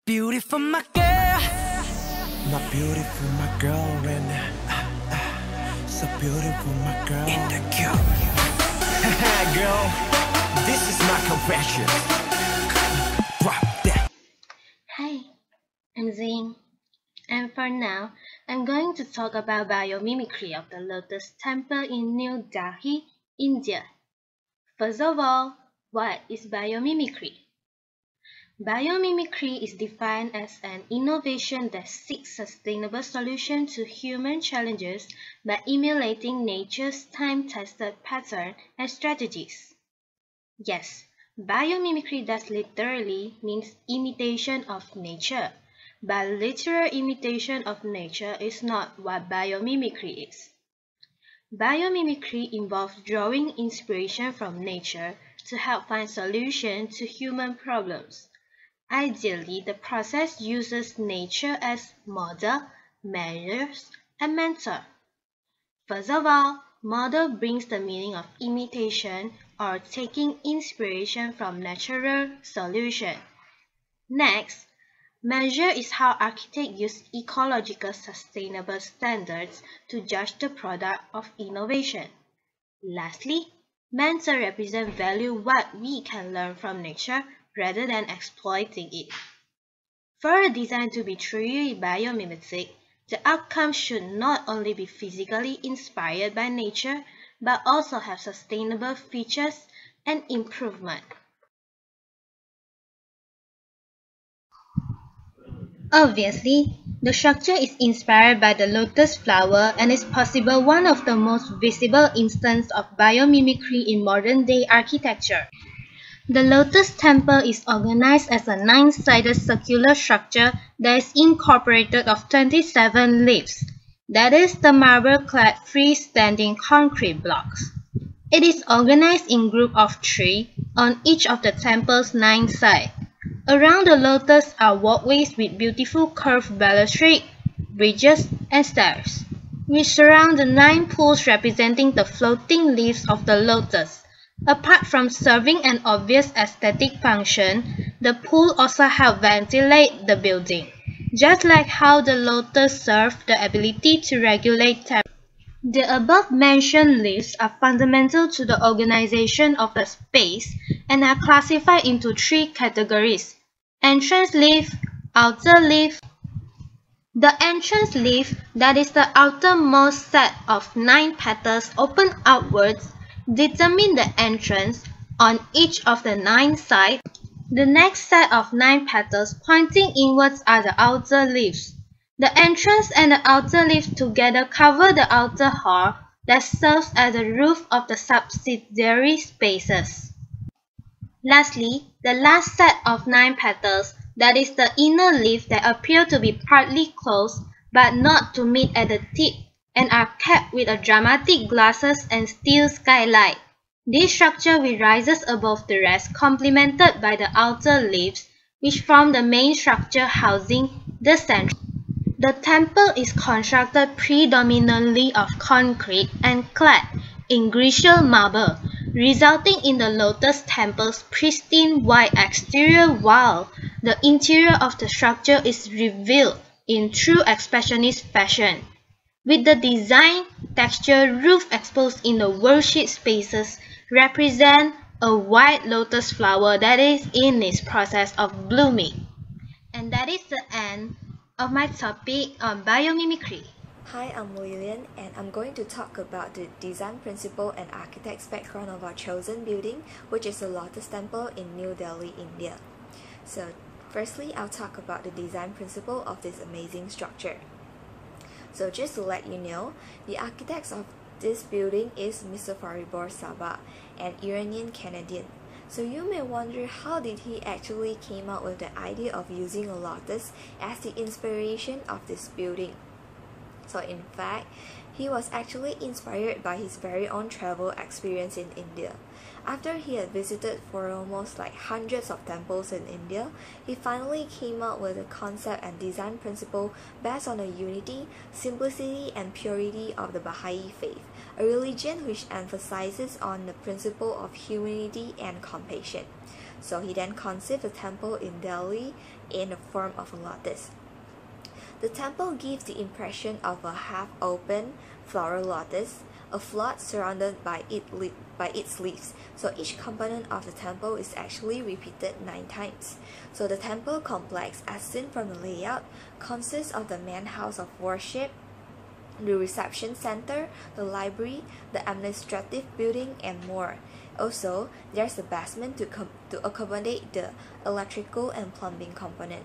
Beautiful, my girl. My beautiful, my girl, and so beautiful, my girl. In the cube. Girl, this is my confession. Drop that. Hi, I'm Zane, and for now, I'm going to talk about biomimicry of the Lotus Temple in New Delhi, India. First of all, what is biomimicry? Biomimicry is defined as an innovation that seeks sustainable solutions to human challenges by emulating nature's time-tested pattern and strategies. Yes, biomimicry does literally means imitation of nature, but literal imitation of nature is not what biomimicry is. Biomimicry involves drawing inspiration from nature to help find solutions to human problems. Ideally, the process uses nature as model, measures, and mentor. First of all, model brings the meaning of imitation or taking inspiration from natural solution. Next, measure is how architects use ecological sustainable standards to judge the product of innovation. Lastly, mentor represents value what we can learn from nature rather than exploiting it. For a design to be truly biomimetic, the outcome should not only be physically inspired by nature, but also have sustainable features and improvement. Obviously, the structure is inspired by the lotus flower and is possible one of the most visible instances of biomimicry in modern-day architecture. The Lotus Temple is organized as a 9-sided circular structure that is incorporated of 27 leaves, that is, the marble-clad freestanding concrete blocks. It is organized in groups of 3 on each of the temple's 9 sides. Around the lotus are walkways with beautiful curved balustrade, bridges, and stairs, which surround the 9 pools representing the floating leaves of the lotus. Apart from serving an obvious aesthetic function, the pool also help ventilate the building, just like how the lotus serve the ability to regulate temperature. The above-mentioned leaves are fundamental to the organization of the space and are classified into 3 categories: entrance leaf, outer leaf. The entrance leaf, that is the outermost set of 9 petals open outwards, determine the entrance on each of the 9 sides. The next set of 9 petals pointing inwards are the outer leaves. The entrance and the outer leaves together cover the outer hall that serves as the roof of the subsidiary spaces. Lastly, the last set of 9 petals, that is the inner leaf, that appear to be partly closed but not to meet at the tip and are capped with a dramatic glasses and steel skylight. This structure which rises above the rest, complemented by the outer leaves, which form the main structure housing the center. The temple is constructed predominantly of concrete and clad in glacial marble, resulting in the Lotus Temple's pristine white exterior, while the interior of the structure is revealed in true expressionist fashion, with the design, texture, roof exposed in the worship spaces represent a white lotus flower that is in its process of blooming. And that is the end of my topic on biomimicry. Hi, I'm Lillian, and I'm going to talk about the design principle and architect's background of our chosen building, which is the Lotus Temple in New Delhi, India. So, firstly, I'll talk about the design principle of this amazing structure. So, just to let you know, the architect of this building is Mr. Faribor Sabah, an Iranian-Canadian. So you may wonder, how did he actually came up with the idea of using a lotus as the inspiration of this building? So in fact, he was actually inspired by his very own travel experience in India. After he had visited for almost like hundreds of temples in India, he finally came up with a concept and design principle based on the unity, simplicity, and purity of the Baha'i faith, a religion which emphasizes on the principle of humanity and compassion. So he then conceived the temple in Delhi in the form of a lotus. The temple gives the impression of a half-open floral lotus, a flood surrounded by its leaves. So each component of the temple is actually repeated 9 times. So the temple complex, as seen from the layout, consists of the main house of worship, the reception center, the library, the administrative building, and more. Also, there's the basement to accommodate the electrical and plumbing component.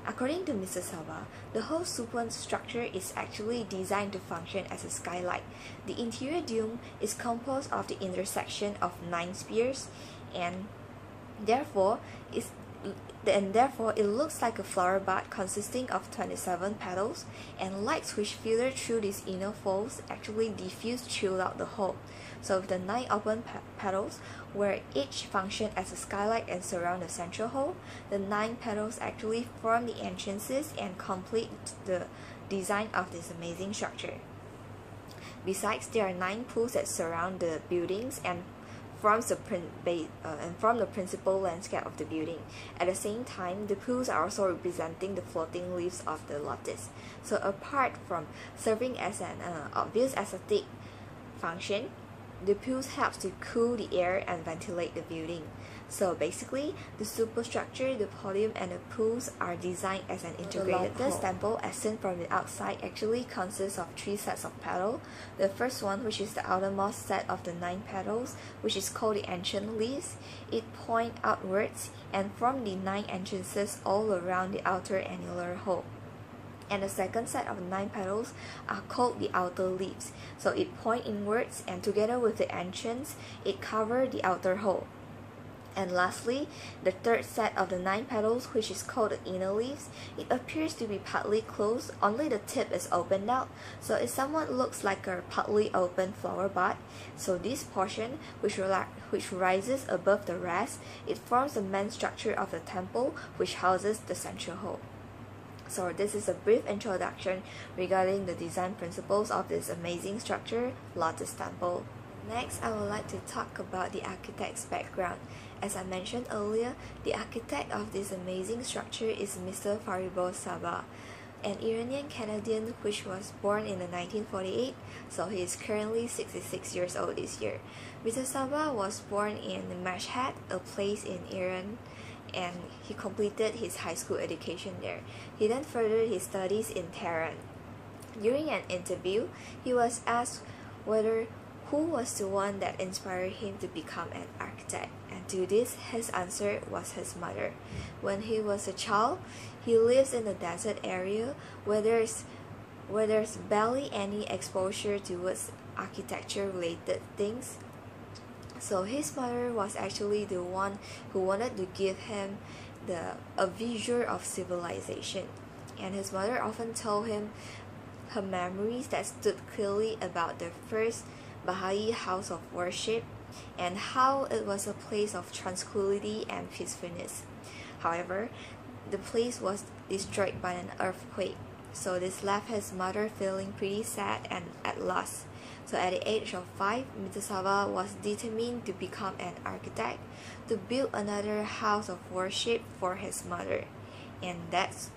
According to Mr. Sabha, the whole superstructure is actually designed to function as a skylight. The interior dome is composed of the intersection of 9 spheres, and therefore it looks like a flower bud consisting of 27 petals, and lights which filter through these inner folds actually diffuse throughout the whole. So with the 9 open petals, where each function as a skylight and surround the central hall, the 9 petals actually form the entrances and complete the design of this amazing structure. Besides, there are 9 pools that surround the buildings and form the principal landscape of the building. At the same time, the pools are also representing the floating leaves of the lotus. So apart from serving as an obvious aesthetic function, the pools helps to cool the air and ventilate the building. So basically, the superstructure, the podium, and the pools are designed as an integrated whole. The lotus temple, as seen from the outside, actually consists of 3 sets of petals. The first one, which is the outermost set of the 9 petals, which is called the ancient leaves, it points outwards and form the 9 entrances all around the outer annular hole. And the second set of 9 petals are called the outer leaves. So it points inwards, and together with the entrance, it covers the outer hole. And lastly, the third set of the 9 petals, which is called the inner leaves, it appears to be partly closed, only the tip is opened out, so it somewhat looks like a partly open flower bud. So this portion, which rises above the rest, it forms the main structure of the temple, which houses the central hall. So this is a brief introduction regarding the design principles of this amazing structure, Lotus Temple. Next, I would like to talk about the architect's background. As I mentioned earlier, the architect of this amazing structure is Mr. Fariborz Sabah, an Iranian-Canadian which was born in 1948, so he is currently 66 years old this year. Mr. Sabah was born in Mashhad, a place in Iran, and he completed his high school education there. He then furthered his studies in Tehran. During an interview, he was asked who was the one that inspired him to become an architect, and to this his answer was his mother. When he was a child, he lives in a desert area where there's barely any exposure towards architecture related things. So his mother was actually the one who wanted to give him a visual of civilization, and his mother often told him her memories that stood clearly about the first Baha'i house of worship and how it was a place of tranquility and peacefulness. However, the place was destroyed by an earthquake, so this left his mother feeling pretty sad and at loss. So at the age of 5, Mr. Sabah was determined to become an architect, to build another house of worship for his mother, and that's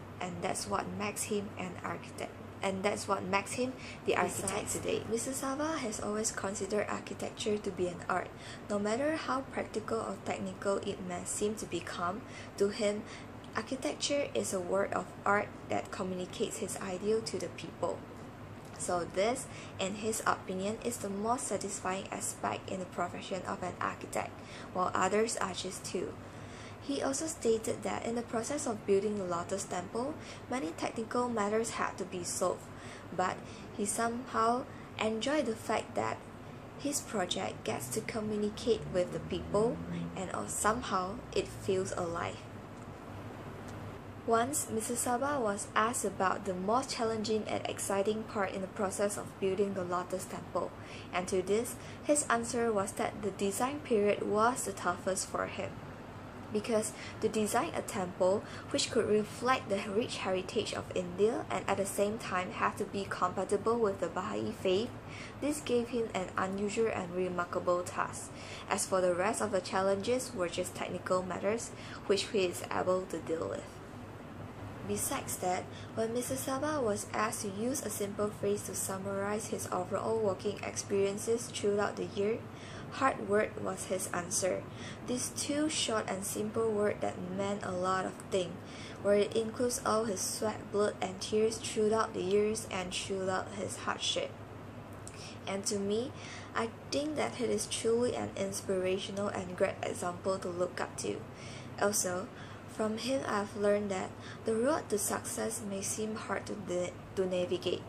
what makes him an architect. And that's what makes him the architect today. Mr. Sabah has always considered architecture to be an art. No matter how practical or technical it may seem to become, to him, architecture is a work of art that communicates his ideal to the people. So this, in his opinion, is the most satisfying aspect in the profession of an architect, while others are just too. He also stated that in the process of building the Lotus Temple, many technical matters had to be solved, but he somehow enjoyed the fact that his project gets to communicate with the people, and somehow it feels alive. Once, Mr. Sabah was asked about the most challenging and exciting part in the process of building the Lotus Temple, and to this, his answer was that the design period was the toughest for him. because to design a temple which could reflect the rich heritage of India and at the same time have to be compatible with the Baha'i faith, this gave him an unusual and remarkable task. As for the rest of the challenges were just technical matters which he is able to deal with. Besides that, when Mr. Sabah was asked to use a simple phrase to summarize his overall working experiences throughout the year, hard work was his answer. These two short and simple words that meant a lot of things, where it includes all his sweat, blood, and tears throughout the years and throughout his hardship. And to me, I think that it is truly an inspirational and great example to look up to. Also, from him I've learned that the road to success may seem hard to navigate,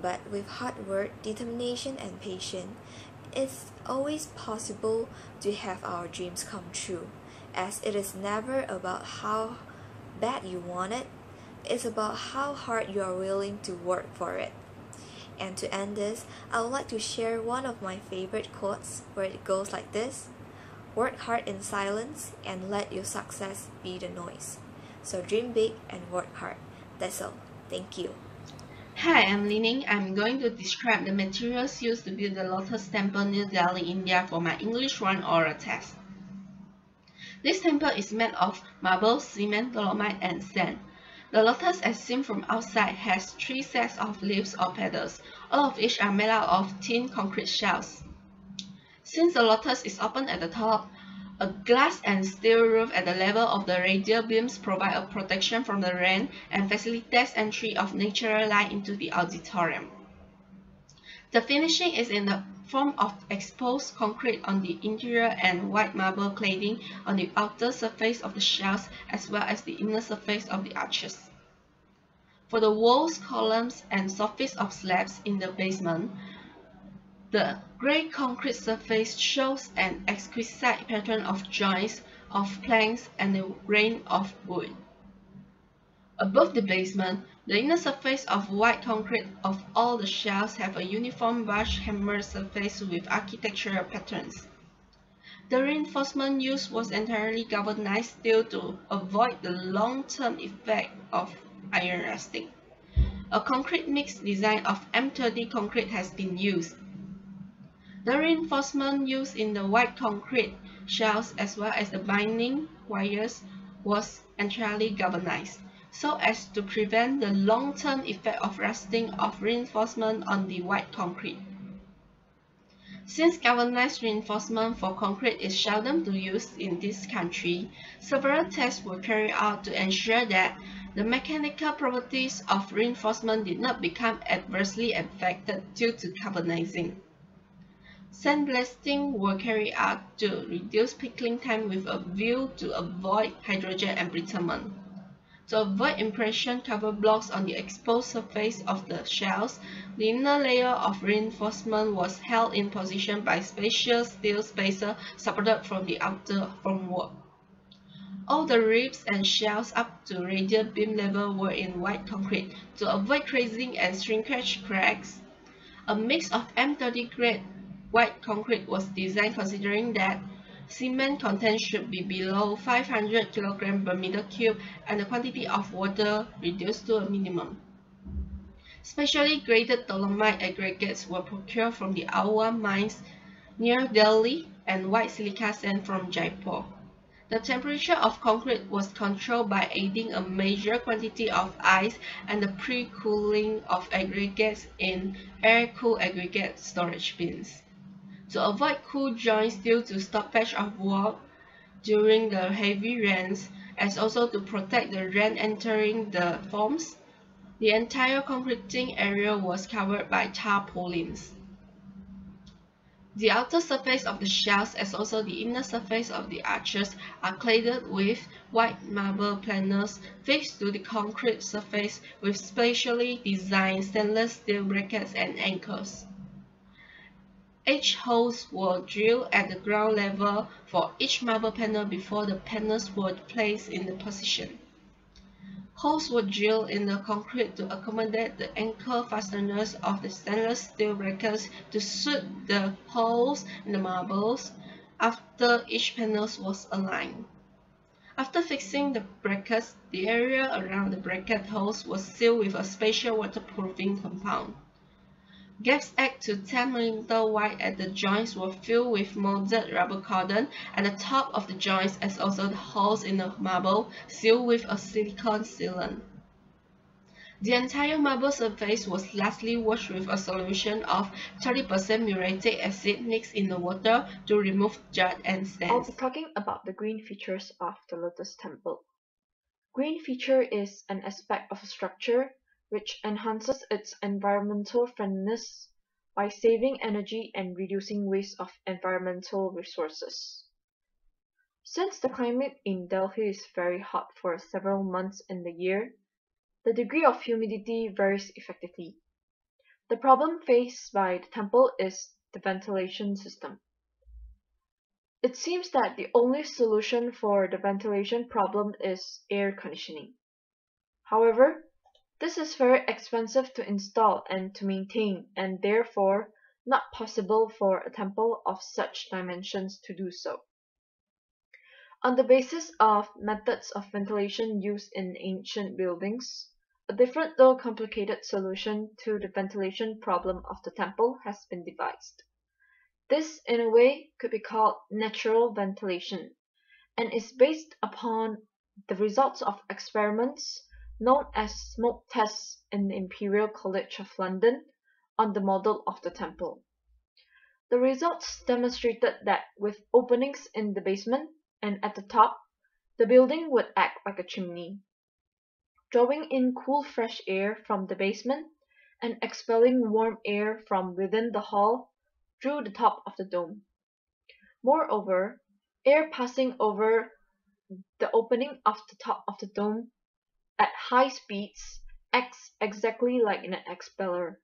but with hard work, determination, and patience, it's always possible to have our dreams come true, as it is never about how bad you want it, it's about how hard you are willing to work for it. And to end this, I would like to share one of my favorite quotes where it goes like this: work hard in silence and let your success be the noise. So dream big and work hard. That's all. Thank you. Hi, I'm Lining. I'm going to describe the materials used to build the Lotus Temple, New Delhi, India for my English 1 oral test. This temple is made of marble, cement, dolomite, and sand. The lotus, as seen from outside, has 3 sets of leaves or petals, all of which are made out of thin concrete shells. Since the lotus is open at the top, a glass and steel roof at the level of the radial beams provide a protection from the rain and facilitates entry of natural light into the auditorium. The finishing is in the form of exposed concrete on the interior and white marble cladding on the outer surface of the shells as well as the inner surface of the arches. For the walls, columns, and surface of slabs in the basement, the grey concrete surface shows an exquisite pattern of joints, of planks, and a rain of wood. Above the basement, the inner surface of white concrete of all the shells have a uniform brushed hammer surface with architectural patterns. The reinforcement used was entirely galvanized steel to avoid the long-term effect of iron rusting. A concrete mix design of M30 concrete has been used. The reinforcement used in the white concrete shells as well as the binding wires was entirely galvanized, so as to prevent the long-term effect of rusting of reinforcement on the white concrete. Since galvanized reinforcement for concrete is seldom used in this country, several tests were carried out to ensure that the mechanical properties of reinforcement did not become adversely affected due to galvanizing. Sandblasting were carried out to reduce pickling time with a view to avoid hydrogen embrittlement. To avoid impression cover blocks on the exposed surface of the shells, the inner layer of reinforcement was held in position by spacious steel spacer supported from the outer formwork. All the ribs and shells up to radial beam level were in white concrete to avoid crazing and shrinkage cracks. A mix of M30 grade white concrete was designed considering that cement content should be below 500 kg per meter cube and the quantity of water reduced to a minimum. Specially graded dolomite aggregates were procured from the Awa mines near Delhi and white silica sand from Jaipur. The temperature of concrete was controlled by adding a major quantity of ice and the pre-cooling of aggregates in air-cooled aggregate storage bins. To avoid cool joints due to stoppage of work during the heavy rains, as also to protect the rain entering the forms, the entire concreting area was covered by tarpaulins. The outer surface of the shells as also the inner surface of the arches are cladded with white marble planers fixed to the concrete surface with specially designed stainless steel brackets and anchors. H holes were drilled at the ground level for each marble panel before the panels were placed in the position. Holes were drilled in the concrete to accommodate the anchor fasteners of the stainless steel brackets to suit the holes in the marbles after each panel was aligned. After fixing the brackets, the area around the bracket holes was sealed with a special waterproofing compound. Gaps 8 to 10 mm wide at the joints were filled with molded rubber cordon, and the top of the joints, as also the holes in the marble, sealed with a silicone sealant. The entire marble surface was lastly washed with a solution of 30% muriatic acid mixed in the water to remove dirt and I'll stains. be talking about the green features of the Lotus Temple. Green feature is an aspect of a structure which enhances its environmental friendliness by saving energy and reducing waste of environmental resources. Since the climate in Delhi is very hot for several months in the year, the degree of humidity varies effectively. The problem faced by the temple is the ventilation system. It seems that the only solution for the ventilation problem is air conditioning. However, this is very expensive to install and to maintain, and therefore not possible for a temple of such dimensions to do so. On the basis of methods of ventilation used in ancient buildings, a different though complicated solution to the ventilation problem of the temple has been devised. This, in a way, could be called natural ventilation, and is based upon the results of experiments known as smoke tests in the Imperial College of London on the model of the temple. The results demonstrated that with openings in the basement and at the top, the building would act like a chimney, drawing in cool fresh air from the basement and expelling warm air from within the hall through the top of the dome. Moreover, air passing over the opening of the top of the dome at high speeds acts exactly like an expeller,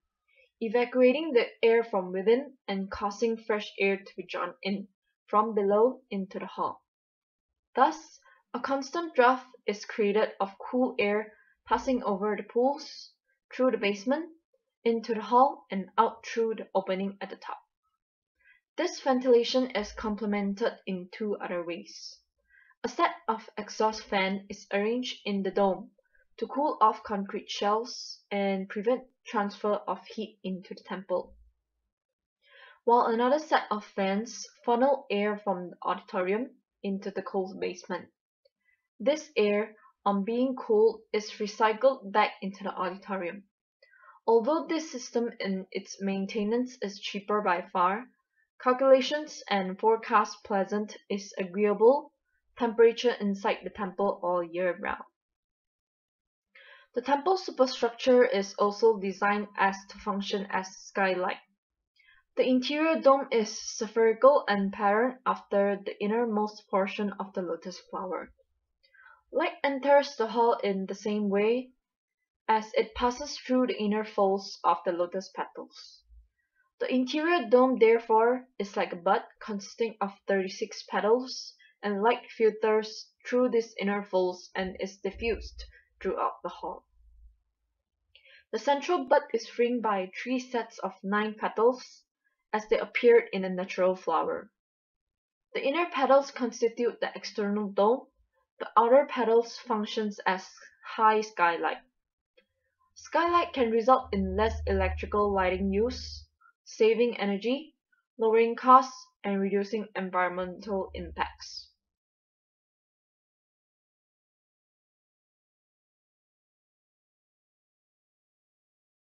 evacuating the air from within and causing fresh air to be drawn in from below into the hall. Thus, a constant draft is created of cool air passing over the pools, through the basement, into the hall, and out through the opening at the top. This ventilation is complemented in two other ways. A set of exhaust fan is arranged in the dome to cool off concrete shells and prevent transfer of heat into the temple, while another set of fans funnel air from the auditorium into the cold basement. This air, on being cooled, is recycled back into the auditorium. Although this system in its maintenance is cheaper by far, calculations and forecast pleasant is agreeable temperature inside the temple all year round. The temple superstructure is also designed as to function as skylight. The interior dome is spherical and patterned after the innermost portion of the lotus flower. Light enters the hall in the same way as it passes through the inner folds of the lotus petals. The interior dome, therefore, is like a bud consisting of 36 petals, and light filters through these inner folds and is diffused throughout the hall. The central bud is ringed by 3 sets of 9 petals, as they appeared in a natural flower. The inner petals constitute the external dome. The outer petals functions as high skylight. Skylight can result in less electrical lighting use, saving energy, lowering costs, and reducing environmental impacts.